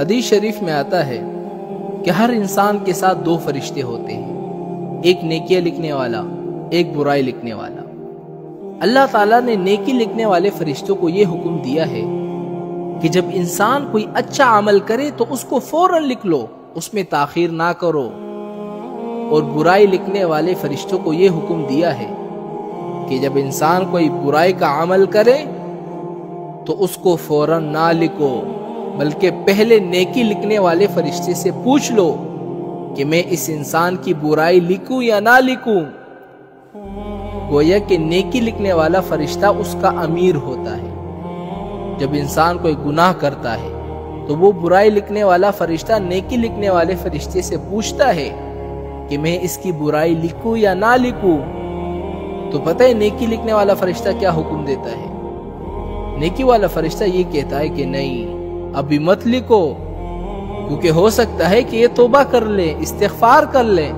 حدیث شریف میں آتا ہے کہ ہر انسان کے ساتھ دو فرشتے ہوتے ہیں، ایک نیکیاں لکھنے والا، ایک برائی لکھنے والا۔ اللہ تعالیٰ نے نیکی لکھنے والے فرشتوں کو یہ حکم دیا ہے کہ جب انسان کوئی اچھا عمل کرے تو اس کو فوراً لکھ لو، اس میں تاخیر نہ کرو، اور برائی لکھنے والے فرشتوں کو یہ حکم دیا ہے کہ جب انسان کوئی برائی کا عمل کرے تو اس کو فوراً نہ لکھو، بلکہ پہلے نیکی لکھنے والے فرشتے سے پوچھ لو کہ میں اس انسان کی برائی لکھوں یا نہ لکھوں۔ گویا کہ نیکی لکھنے والا فرشتہ اس کا امیر ہوتا ہے۔ جب انسان کوئی گناہ کرتا ہے تو وہ برائی لکھنے والا فرشتہ نیکی لکھنے والے فرشتے سے پوچھتا ہے کہ میں اس کی برائی لکھوں یا نہ لکھوں۔ تو پتہ ہے نیکی لکھنے والا فرشتہ کیا حکم دیتا ہے؟ نیکی والا فرشتہ یہ کہتا ہے کہ نہیں، ابھی مت لکھو، کیونکہ ہو سکتا ہے کہ یہ توبہ کر لے، استغفار کر لے،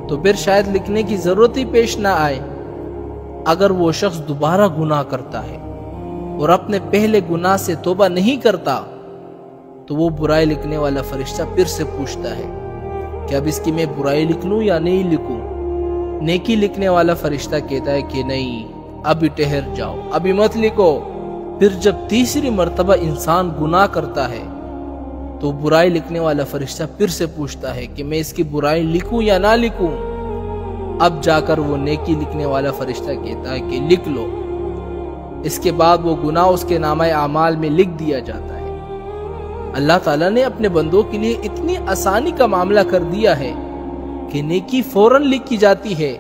تو پھر شاید لکھنے کی ضرورت ہی پیش نہ آئے۔ اگر وہ شخص دوبارہ گناہ کرتا ہے اور اپنے پہلے گناہ سے توبہ نہیں کرتا تو وہ برائی لکھنے والا فرشتہ پھر سے پوچھتا ہے کہ اب اس کی میں برائی لکھ لوں یا نہیں لکھوں۔ نیکی لکھنے والا فرشتہ کہتا ہے کہ نہیں، ابھی ٹھہر جاؤ، ابھی مت لکھو۔ پھر جب تیسری مرتبہ انسان گناہ کرتا ہے تو برائی لکھنے والا فرشتہ پھر سے پوچھتا ہے کہ میں اس کی برائی لکھوں یا نہ لکھوں۔ اب جا کر وہ نیکی لکھنے والا فرشتہ کہتا ہے کہ لکھ لو۔ اس کے بعد وہ گناہ اس کے نامہ اعمال میں لکھ دیا جاتا ہے۔ اللہ تعالیٰ نے اپنے بندوں کے لیے اتنی آسانی کا معاملہ کر دیا ہے کہ نیکی فوراً لکھی جاتی ہے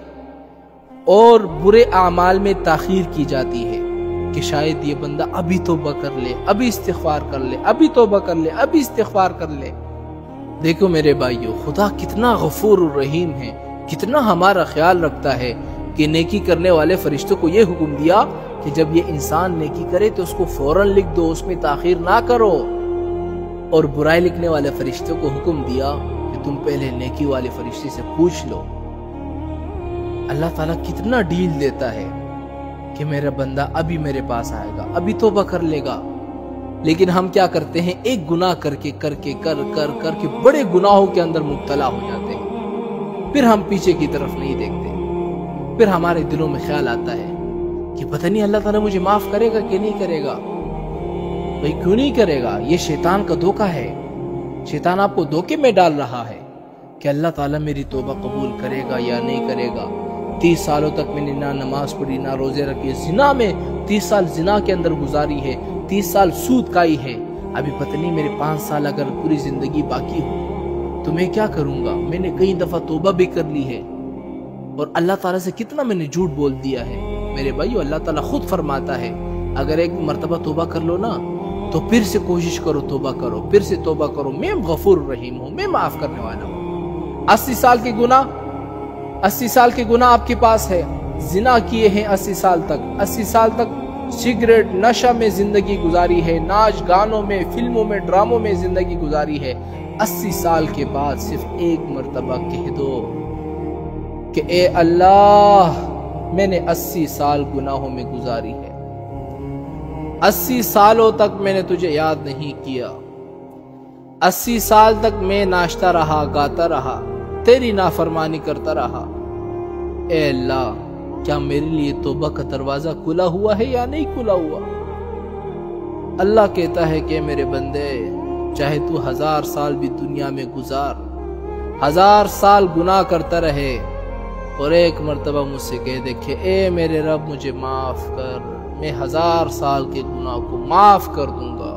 اور برے اعمال میں تاخیر کی جاتی ہے کہ شاید یہ بندہ ابھی توبہ کر لے، ابھی استغفار کر لے، ابھی توبہ کر لے، ابھی استغفار کر لے۔ دیکھو میرے بھائیو، خدا کتنا غفور الرحیم ہے، کتنا ہمارا خیال رکھتا ہے کہ نیکی کرنے والے فرشتوں کو یہ حکم دیا کہ جب یہ انسان نیکی کرے تو اس کو فوراً لکھ دو، اس میں تاخیر نہ کرو، اور برائی لکھنے والے فرشتوں کو حکم دیا کہ تم پہلے نیکی والے فرشتے سے پوچھ لو۔ اللہ تعالیٰ کتنا ڈیل دیتا ہے کہ میرا بندہ ابھی میرے پاس آئے گا، ابھی توبہ کر لے گا۔ لیکن ہم کیا کرتے ہیں؟ ایک گناہ کر کے بڑے گناہوں کے اندر مبتلا ہو جاتے ہیں، پھر ہم پیچھے کی طرف نہیں دیکھتے۔ پھر ہمارے دلوں میں خیال آتا ہے کہ پتہ نہیں اللہ تعالیٰ مجھے معاف کرے گا کہ نہیں کرے گا۔ بھئی کیوں نہیں کرے گا؟ یہ شیطان کا دھوکہ ہے۔ شیطان آپ کو دھوکے میں ڈال رہا ہے کہ اللہ تعالیٰ میری توبہ قبول کرے گا یا نہیں کرے گا۔ 30 سالوں تک میں نے نہ نماز پڑھی، نہ روزے رکھے، زنا میں 30 سال زنا کے اندر گزاری ہے، 30 سال سود کھائی ہے، ابھی پتہ نہیں میرے 5 سال اگر پوری زندگی باقی ہو تو میں کیا کروں گا؟ میں نے کئی دفعہ توبہ بھی کر لی ہے، اور اللہ تعالیٰ سے کتنا میں نے جھوٹ بول دیا ہے۔ میرے بھائیو، اللہ تعالیٰ خود فرماتا ہے اگر ایک مرتبہ توبہ کر لو نا تو پھر سے کوشش کرو، توبہ کرو، پھر سے توبہ کرو، میں غفور رحیم ہوں، میں معاف کرنے والا ہوں۔ 80 سال کے گناہ آپ کے پاس ہے، زنا کیے ہیں 80 سال تک سگریٹ نشہ میں زندگی گزاری ہے، ناچ گانوں میں، فلموں میں، ڈراموں میں زندگی گزاری ہے۔ 80 سال کے بعد صرف ایک مرتبہ کہہ دو کہ اے اللہ، میں نے 80 سال گناہوں میں گزاری ہے، 80 سالوں تک میں نے تجھے یاد نہیں کیا، 80 سال تک میں ناچتا رہا، گاتا رہا، تیری نافرمانی کرتا رہا۔ اے اللہ، کیا میرے لیے توبہ کا دروازہ کھلا ہوا ہے یا نہیں کھلا ہوا؟ اللہ کہتا ہے کہ میرے بندے، چاہے تو 1000 سال بھی دنیا میں گزار، 1000 سال گناہ کرتا رہے، اور ایک مرتبہ مجھ سے کہہ دے کہ اے میرے رب مجھے معاف کر، میں 1000 سال کے گناہ کو معاف کر دوں گا۔